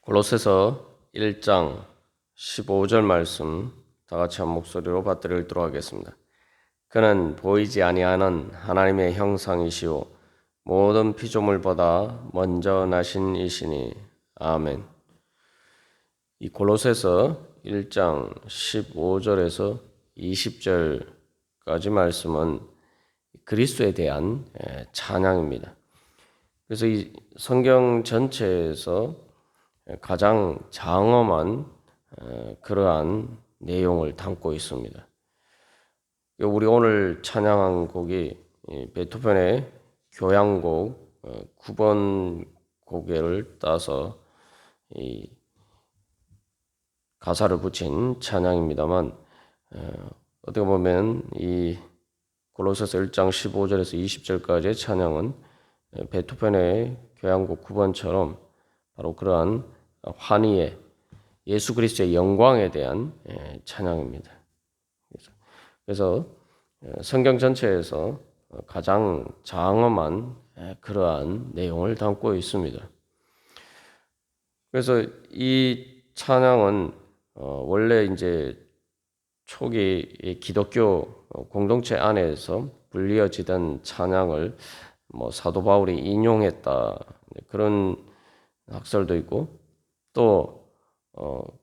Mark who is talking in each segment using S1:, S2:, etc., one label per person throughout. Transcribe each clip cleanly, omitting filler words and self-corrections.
S1: 골로새서 1장 15절 말씀 다 같이 한 목소리로 받들어 읽도록 하겠습니다. 그는 보이지 아니하는 하나님의 형상이시오 모든 피조물보다 먼저 나신 이시니 아멘. 이 골로새서 1장 15절에서 20절까지 말씀은 그리스도에 대한 찬양입니다. 그래서 이 성경 전체에서 가장 장엄한 그러한 내용을 담고 있습니다. 우리 오늘 찬양한 곡이 베토벤의 교향곡 9번 곡을 따서 이 가사를 붙인 찬양입니다만 어떻게 보면 이 골로새서 1장 15절에서 20절까지의 찬양은 베토벤의 교향곡 9번처럼 바로 그러한 환희의 예수 그리스도의 영광에 대한 찬양입니다. 그래서 성경 전체에서 가장 장엄한 그러한 내용을 담고 있습니다. 그래서 이 찬양은 원래 이제 초기 기독교 공동체 안에서 불리어지던 찬양을 사도 바울이 인용했다 그런 학설도 있고 또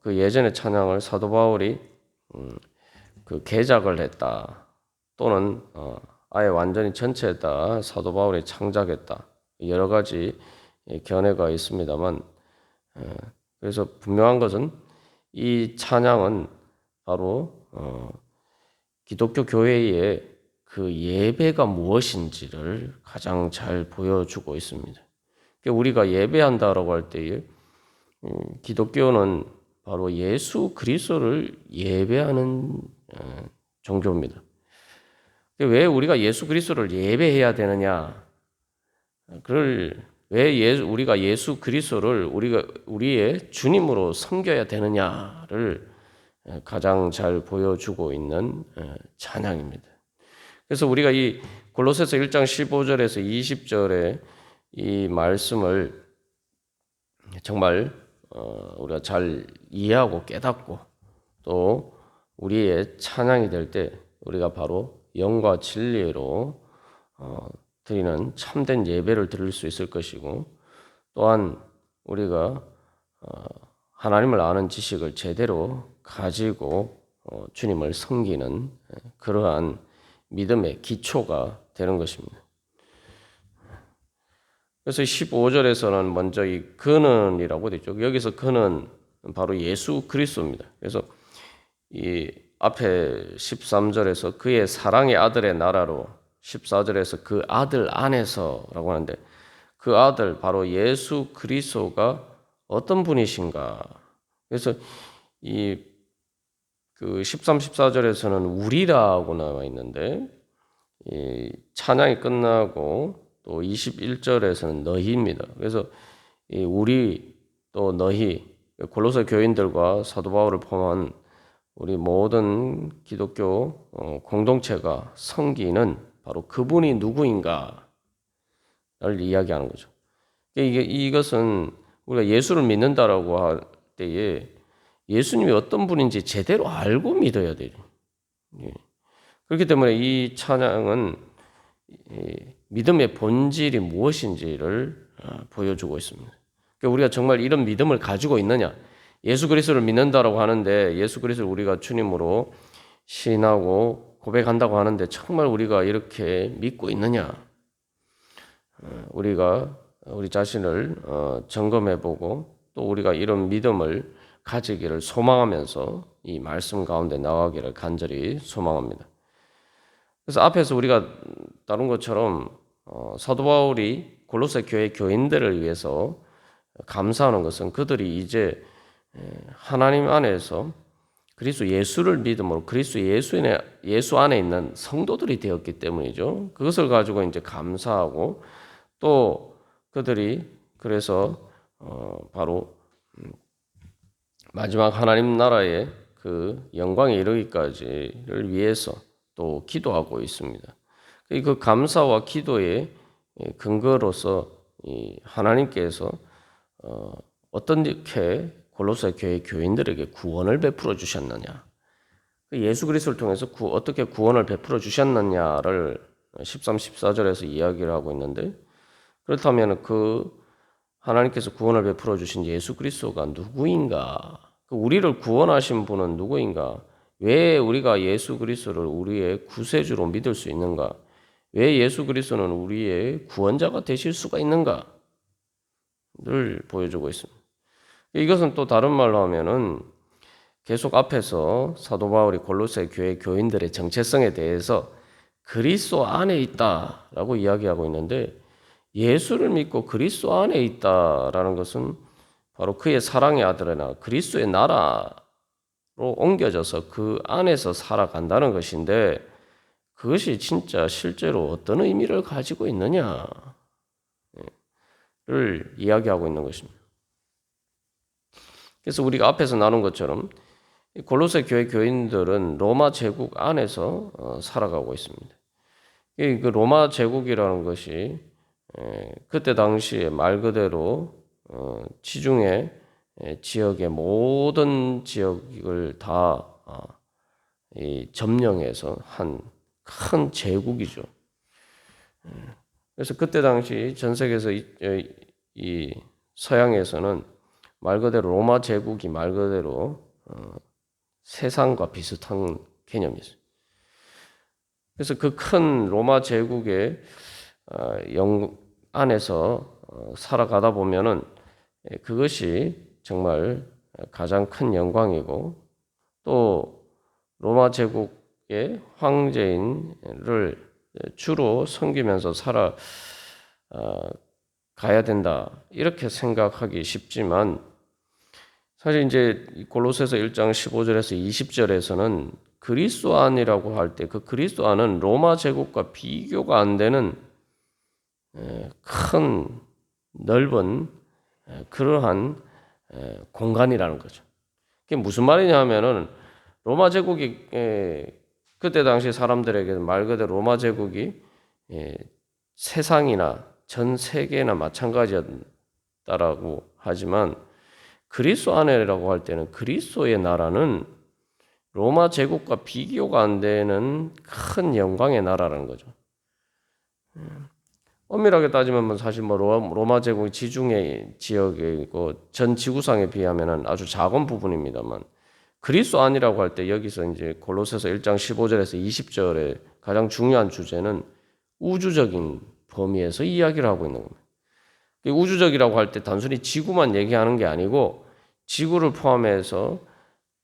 S1: 그 예전의 찬양을 사도 바울이 그 개작을 했다 또는 아예 완전히 전체에다 사도 바울이 창작했다 여러 가지 견해가 있습니다만 그래서 분명한 것은 이 찬양은 바로 기독교 교회의 그 예배가 무엇인지를 가장 잘 보여주고 있습니다. 우리가 예배한다라고 할 때에 기독교는 바로 예수 그리스도를 예배하는 종교입니다. 왜 우리가 예수 그리스도를 예배해야 되느냐? 왜 우리가 예수 그리스도를 우리의 주님으로 섬겨야 되느냐를 가장 잘 보여주고 있는 찬양입니다. 그래서 우리가 이 골로새서 1장 15절에서 20절에 이 말씀을 정말 우리가 잘 이해하고 깨닫고 또 우리의 찬양이 될 때 우리가 바로 영과 진리로 드리는 참된 예배를 드릴 수 있을 것이고 또한 우리가 하나님을 아는 지식을 제대로 가지고 주님을 섬기는 그러한 믿음의 기초가 되는 것입니다. 그래서 15절에서는 먼저 이 그는이라고 되죠. 여기서 그는 바로 예수 그리스도입니다. 그래서 이 앞에 13절에서 그의 사랑의 아들의 나라로 14절에서 그 아들 안에서라고 하는데 그 아들 바로 예수 그리스도가 어떤 분이신가? 그래서 그 13, 14절에서는 우리라고 나와 있는데 이 찬양이 끝나고 또 21절에서는 너희입니다. 그래서 이 우리 또 너희 골로새 교인들과 사도 바울을 포함한 우리 모든 기독교 공동체가 섬기는 바로 그분이 누구인가를 이야기하는 거죠. 이것은 우리가 예수를 믿는다라고 할 때에 예수님이 어떤 분인지 제대로 알고 믿어야 돼요. 그렇기 때문에 이 찬양은 믿음의 본질이 무엇인지를 보여주고 있습니다. 그러니까 우리가 정말 이런 믿음을 가지고 있느냐? 예수 그리스도를 믿는다라고 하는데 예수 그리스도를 우리가 주님으로 시인하고 고백한다고 하는데 정말 우리가 이렇게 믿고 있느냐? 우리가 우리 자신을 점검해보고 또 우리가 이런 믿음을 가지기를 소망하면서 이 말씀 가운데 나가기를 간절히 소망합니다. 그래서 앞에서 우리가 다룬 것처럼 사도 바울이 골로새 교회 교인들을 위해서 감사하는 것은 그들이 이제 하나님 안에서 그리스도 예수를 믿음으로 그리스도 예수 안에 있는 성도들이 되었기 때문이죠. 그것을 가지고 이제 감사하고 또 그들이 그래서 바로 마지막 하나님 나라의 그 영광에 이르기까지를 위해서 또 기도하고 있습니다. 그 감사와 기도의 근거로서 하나님께서 어떻게 골로새 교회 교인들에게 구원을 베풀어 주셨느냐? 예수 그리스도를 통해서 어떻게 구원을 베풀어 주셨느냐를 13, 14절에서 이야기를 하고 있는데, 그렇다면 하나님께서 구원을 베풀어 주신 예수 그리스도가 누구인가? 우리를 구원하신 분은 누구인가? 왜 우리가 예수 그리스도를 우리의 구세주로 믿을 수 있는가? 왜 예수 그리스도는 우리의 구원자가 되실 수가 있는가? 를 보여주고 있습니다. 이것은 또 다른 말로 하면은 계속 앞에서 사도 바울이 골로새 교회 교인들의 정체성에 대해서 그리스도 안에 있다라고 이야기하고 있는데, 예수를 믿고 그리스도 안에 있다라는 것은 바로 그의 사랑의 아들이나 그리스도의 나라로 옮겨져서 그 안에서 살아간다는 것인데, 그것이 진짜 실제로 어떤 의미를 가지고 있느냐를 이야기하고 있는 것입니다. 그래서 우리가 앞에서 나눈 것처럼 골로새 교회 교인들은 로마 제국 안에서 살아가고 있습니다. 그 로마 제국이라는 것이 그때 당시에 말 그대로 지중해 지역의 모든 지역을 다 점령해서 한 큰 제국이죠. 그래서 그때 당시 전 세계에서 이 서양에서는 말 그대로 로마 제국이 말 그대로 세상과 비슷한 개념이었어요. 그래서 그 큰 로마 제국의 안에서 살아가다 보면은 그것이 정말 가장 큰 영광이고, 또 로마 제국의 황제인을 주로 섬기면서 가야 된다 이렇게 생각하기 쉽지만, 사실 이제 골로새서 1장 15절에서 20절에서는 그리스도 안이라고 할 때 그 그리스도 안은 로마 제국과 비교가 안 되는 큰 넓은 그러한 공간이라는 거죠. 그게 무슨 말이냐 하면은 로마 제국이 그때 당시 사람들에게 말 그대로 로마 제국이 세상이나 전 세계나 마찬가지였다라고 하지만, 그리스도 안에라고 할 때는 그리스도의 나라는 로마 제국과 비교가 안 되는 큰 영광의 나라라는 거죠. 엄밀하게 따지면 사실 로마 제국이 지중해 지역이고 전 지구상에 비하면 아주 작은 부분입니다만, 그리스도 안이라고 할 때 여기서 이제 골로새서 1장 15절에서 20절의 가장 중요한 주제는 우주적인 범위에서 이야기를 하고 있는 겁니다. 우주적이라고 할 때 단순히 지구만 얘기하는 게 아니고 지구를 포함해서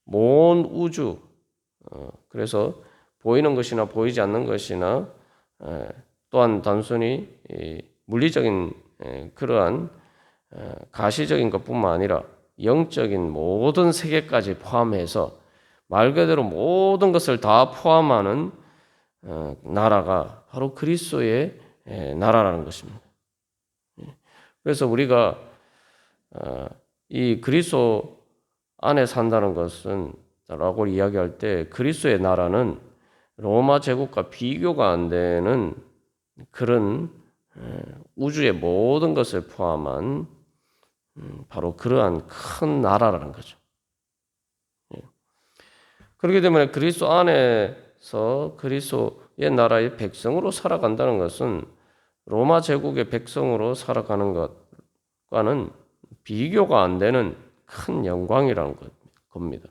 S1: 먼 우주, 그래서 보이는 것이나 보이지 않는 것이나 또한 단순히 물리적인 그러한 가시적인 것뿐만 아니라 영적인 모든 세계까지 포함해서 말 그대로 모든 것을 다 포함하는 나라가 바로 그리스도의 나라라는 것입니다. 그래서 우리가 이 그리스도 안에 산다는 것은 라고 이야기할 때 그리스도의 나라는 로마 제국과 비교가 안 되는 그런 우주의 모든 것을 포함한 바로 그러한 큰 나라라는 거죠. 그렇기 때문에 그리스도 안에서 그리스도의 나라의 백성으로 살아간다는 것은 로마 제국의 백성으로 살아가는 것과는 비교가 안 되는 큰 영광이라는 겁니다.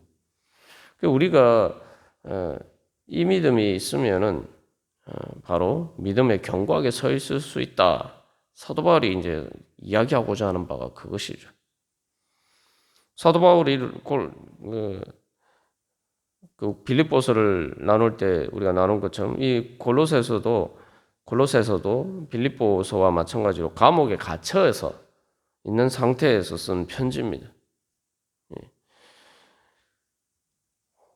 S1: 우리가 이 믿음이 있으면은 바로 믿음의 견고하게 서 있을 수 있다. 사도 바울이 이제 이야기하고자 하는 바가 그것이죠. 사도 바울이 그 빌립보서를 나눌 때 우리가 나눈 것처럼 이 골로새서도 빌립보서와 마찬가지로 감옥에 갇혀서 있는 상태에서 쓴 편지입니다.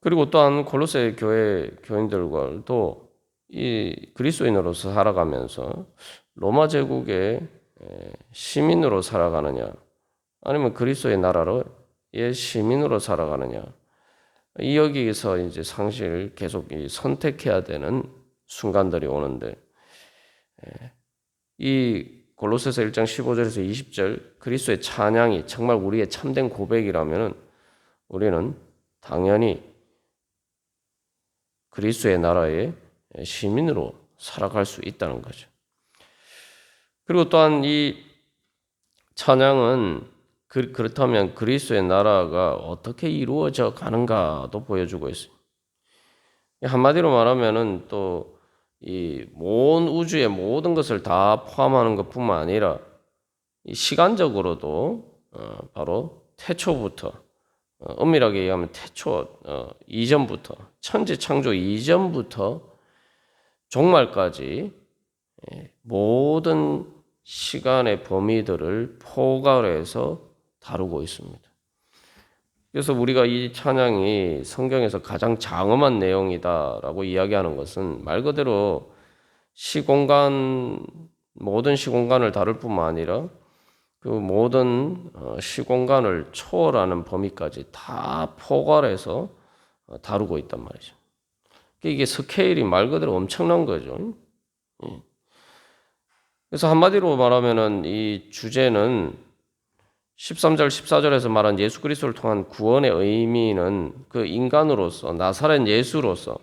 S1: 그리고 또한 골로새 교회 교인들과도 이 그리스도인으로서 살아가면서 로마 제국의 시민으로 살아가느냐, 아니면 그리스도의 나라로의 시민으로 살아가느냐, 여기에서 이제 상실 계속 선택해야 되는 순간들이 오는데, 이 골로새서 1장 15절에서 20절 그리스도의 찬양이 정말 우리의 참된 고백이라면 우리는 당연히 그리스도의 나라의 시민으로 살아갈 수 있다는 거죠. 그리고 또한 이 찬양은 그렇다면 그리스도의 나라가 어떻게 이루어져 가는가도 보여주고 있어요. 한마디로 말하면은 또 이 온 우주의 모든 것을 다 포함하는 것뿐만 아니라 이 시간적으로도 바로 태초부터 엄밀하게 얘기하면 태초 이전부터 천지 창조 이전부터 종말까지 모든 시간의 범위들을 포괄해서 다루고 있습니다. 그래서 우리가 이 찬양이 성경에서 가장 장엄한 내용이다라고 이야기하는 것은 말 그대로 시공간 모든 시공간을 다룰 뿐만 아니라 그 모든 시공간을 초월하는 범위까지 다 포괄해서 다루고 있단 말이죠. 이게 스케일이 말 그대로 엄청난 거죠. 그래서 한마디로 말하면은 이 주제는 13절, 14절에서 말한 예수 그리스도를 통한 구원의 의미는 그 인간으로서 나사렛 예수로서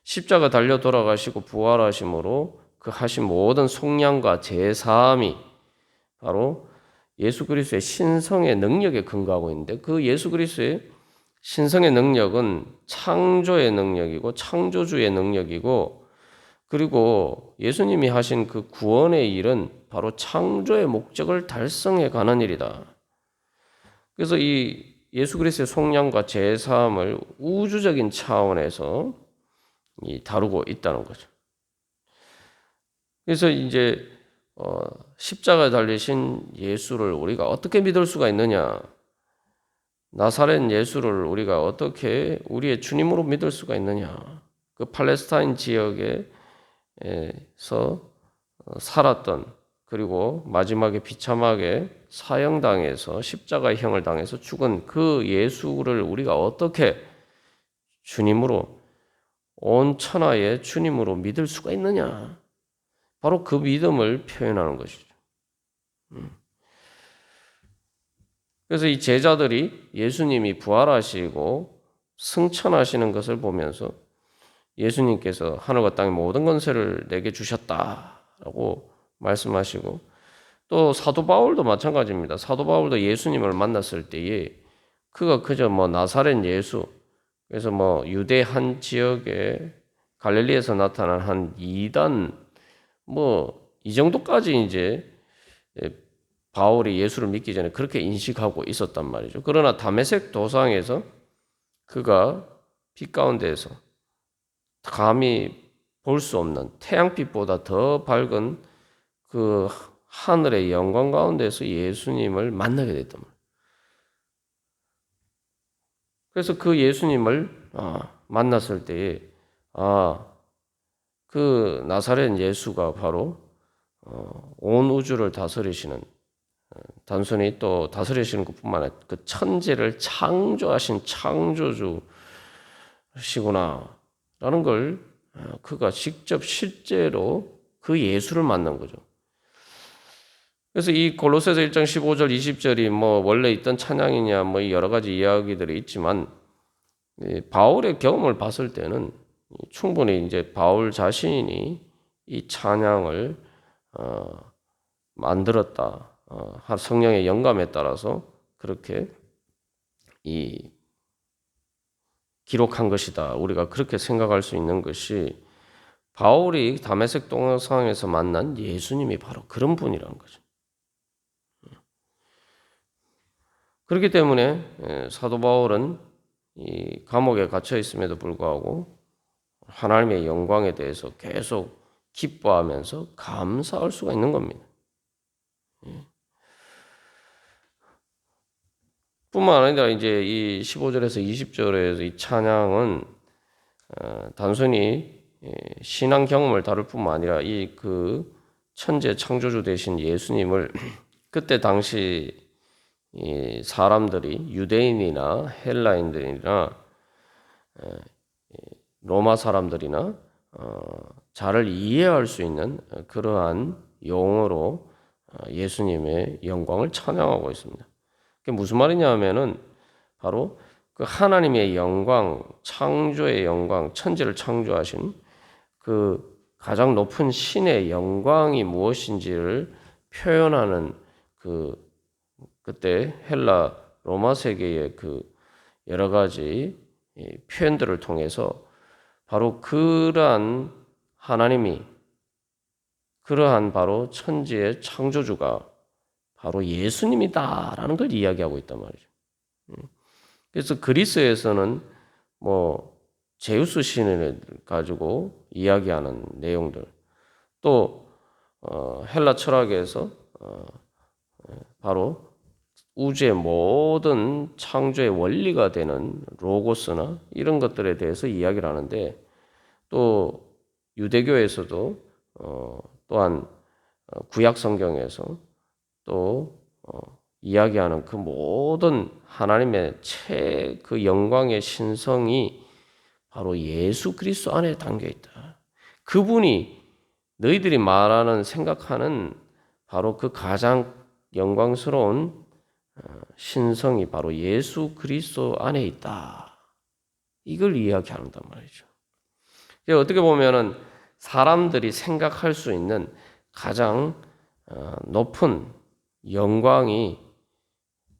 S1: 십자가 달려 돌아가시고 부활하심으로 그 하신 모든 속량과 제사함이 바로 예수 그리스도의 신성의 능력에 근거하고 있는데 그 예수 그리스도의 신성의 능력은 창조의 능력이고 창조주의 능력이고 그리고 예수님이 하신 그 구원의 일은 바로 창조의 목적을 달성해 가는 일이다. 그래서 이 예수 그리스도의 속량과 제사함을 우주적인 차원에서 다루고 있다는 거죠. 그래서 이제 십자가에 달리신 예수를 우리가 어떻게 믿을 수가 있느냐? 나사렛 예수를 우리가 어떻게 우리의 주님으로 믿을 수가 있느냐? 그 팔레스타인 지역에서 살았던 그리고 마지막에 비참하게 사형당해서 십자가의 형을 당해서 죽은 그 예수를 우리가 어떻게 주님으로 온 천하의 주님으로 믿을 수가 있느냐? 바로 그 믿음을 표현하는 것이죠. 그래서 이 제자들이 예수님이 부활하시고 승천하시는 것을 보면서 예수님께서 하늘과 땅의 모든 권세를 내게 주셨다라고 말씀하시고 또 사도 바울도 마찬가지입니다. 사도 바울도 예수님을 만났을 때에 그가 그저 나사렛 예수 그래서 유대 한 지역에 갈릴리에서 나타난 한 이단 이 정도까지 이제 바울이 예수를 믿기 전에 그렇게 인식하고 있었단 말이죠. 그러나 다메섹 도상에서 그가 빛 가운데에서 감히 볼 수 없는 태양빛보다 더 밝은 그 하늘의 영광 가운데서 예수님을 만나게 됐단 말이에요. 그래서 그 예수님을 만났을 때에 그 나사렛 예수가 바로 온 우주를 다스리시는 단순히 또 다스리시는 것뿐만 아니라 그 천지를 창조하신 창조주시구나라는 걸 그가 직접 실제로 그 예수를 만난 거죠. 그래서 이 골로새서 1장 15절 20절이 원래 있던 찬양이냐 여러 가지 이야기들이 있지만 바울의 경험을 봤을 때는 충분히 이제 바울 자신이 이 찬양을 만들었다. 성령의 영감에 따라서 그렇게 기록한 것이다. 우리가 그렇게 생각할 수 있는 것이 바울이 다메섹 동상에서 만난 예수님이 바로 그런 분이라는 거죠. 그렇기 때문에 사도 바울은 이 감옥에 갇혀 있음에도 불구하고 하나님의 영광에 대해서 계속 기뻐하면서 감사할 수가 있는 겁니다. 뿐만 아니라 이제 이 15절에서 20절에서 이 찬양은 단순히 신앙 경험을 다룰 뿐만 아니라 이 그 천재 창조주 되신 예수님을 그때 당시 이 사람들이 유대인이나 헬라인들이나 로마 사람들이나 잘 이해할 수 있는 그러한 용어로 예수님의 영광을 찬양하고 있습니다. 그게 무슨 말이냐 하면은 바로 그 하나님의 영광, 창조의 영광, 천지를 창조하신 그 가장 높은 신의 영광이 무엇인지를 표현하는 그때 헬라 로마 세계의 그 여러 가지 표현들을 통해서 바로 그러한 하나님이 그러한 바로 천지의 창조주가 바로 예수님이다라는 걸 이야기하고 있단 말이죠. 그래서 그리스에서는 뭐 제우스 신을 가지고 이야기하는 내용들, 또 헬라 철학에서 바로 우주의 모든 창조의 원리가 되는 로고스나 이런 것들에 대해서 이야기를 하는데, 또 유대교에서도 또한 구약 성경에서 또 이야기하는 그 모든 하나님의 그 영광의 신성이 바로 예수 그리스도 안에 담겨 있다. 그분이 너희들이 말하는 생각하는 바로 그 가장 영광스러운 신성이 바로 예수 그리스도 안에 있다. 이걸 이야기한단 말이죠. 어떻게 보면은 사람들이 생각할 수 있는 가장 높은 영광이,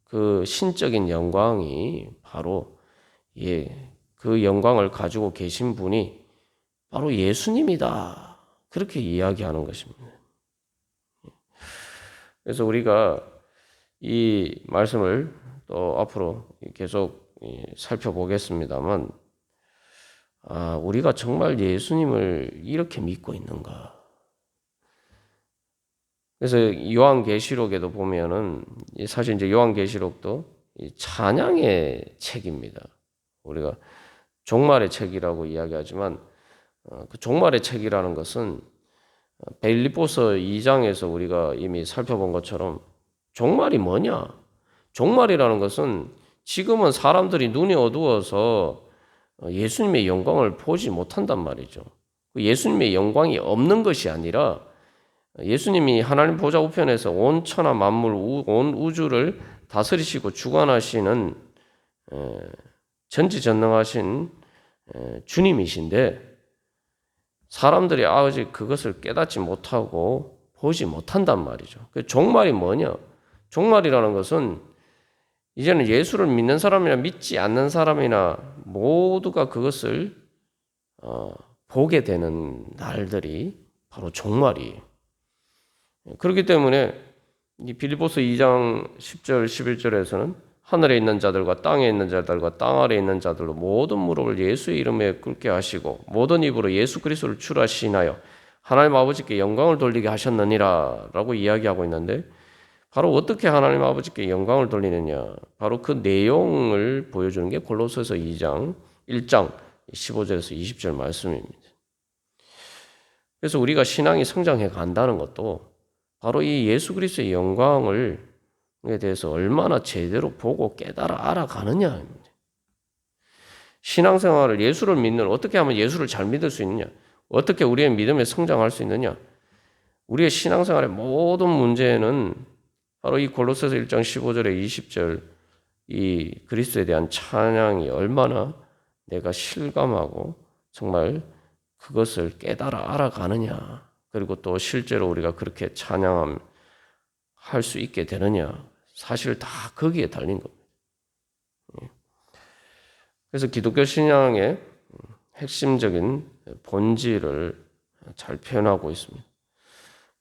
S1: 그 신적인 영광이 바로 그 영광을 가지고 계신 분이 바로 예수님이다. 그렇게 이야기하는 것입니다. 그래서 우리가 이 말씀을 또 앞으로 계속 살펴보겠습니다만, 우리가 정말 예수님을 이렇게 믿고 있는가? 그래서 요한계시록에도 보면은 사실 이제 요한계시록도 찬양의 책입니다. 우리가 종말의 책이라고 이야기하지만 그 종말의 책이라는 것은 빌립보서 2장에서 우리가 이미 살펴본 것처럼 종말이 뭐냐? 종말이라는 것은 지금은 사람들이 눈이 어두워서 예수님의 영광을 보지 못한단 말이죠. 예수님의 영광이 없는 것이 아니라 예수님이 하나님 보좌 우편에서 온 천하 만물, 온 우주를 다스리시고 주관하시는 전지전능하신 주님이신데, 사람들이 아직 그것을 깨닫지 못하고 보지 못한단 말이죠. 종말이 뭐냐? 종말이라는 것은 이제는 예수를 믿는 사람이나 믿지 않는 사람이나 모두가 그것을 보게 되는 날들이 바로 종말이에요. 그렇기 때문에 이 빌립보서 2장 10절 11절에서는 하늘에 있는 자들과 땅에 있는 자들과 땅 아래에 있는 자들로 모든 무릎을 예수의 이름에 꿇게 하시고 모든 입으로 예수 그리스도를 주라 시인하여 하나님 아버지께 영광을 돌리게 하셨느니라 라고 이야기하고 있는데, 바로 어떻게 하나님 아버지께 영광을 돌리느냐, 바로 그 내용을 보여주는 게 골로새서 2장 1장 15절에서 20절 말씀입니다. 그래서 우리가 신앙이 성장해 간다는 것도 바로 이 예수 그리스도의 영광에 대해서 얼마나 제대로 보고 깨달아 알아가느냐입니다. 신앙생활을, 예수를 어떻게 하면 예수를 잘 믿을 수 있느냐, 어떻게 우리의 믿음에 성장할 수 있느냐, 우리의 신앙생활의 모든 문제는 바로 이 골로새서 1장 15절에 20절 이 그리스도에 대한 찬양이 얼마나 내가 실감하고 정말 그것을 깨달아 알아가느냐, 그리고 또 실제로 우리가 그렇게 찬양할 수 있게 되느냐, 사실 다 거기에 달린 겁니다. 그래서 기독교 신앙의 핵심적인 본질을 잘 표현하고 있습니다.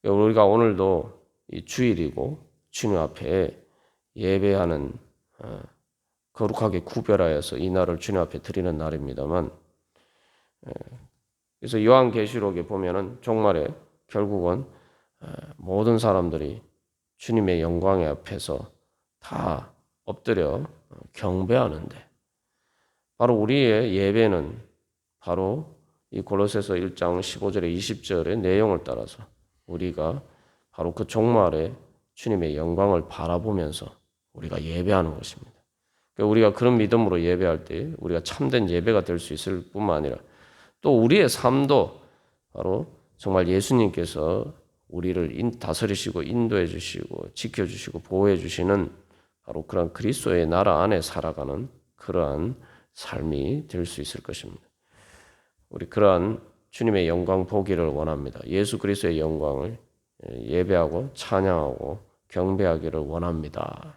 S1: 우리가 오늘도 이 주일이고 주님 앞에 예배하는, 거룩하게 구별하여서 이 날을 주님 앞에 드리는 날입니다만, 그래서 요한계시록에 보면은 종말에 결국은 모든 사람들이 주님의 영광의 앞에서 다 엎드려 경배하는데, 바로 우리의 예배는 바로 이 골로새서 1장 15절에 20절의 내용을 따라서 우리가 바로 그 종말에 주님의 영광을 바라보면서 우리가 예배하는 것입니다. 그러니까 우리가 그런 믿음으로 예배할 때 우리가 참된 예배가 될 수 있을 뿐만 아니라 또 우리의 삶도 바로 정말 예수님께서 우리를 다스리시고 인도해 주시고 지켜 주시고 보호해 주시는 바로 그런 그리스도의 나라 안에 살아가는 그러한 삶이 될 수 있을 것입니다. 우리 그러한 주님의 영광 보기를 원합니다. 예수 그리스도의 영광을 예배하고 찬양하고 경배하기를 원합니다.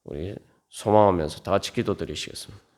S1: 우리 소망하면서 다 같이 기도드리시겠습니다.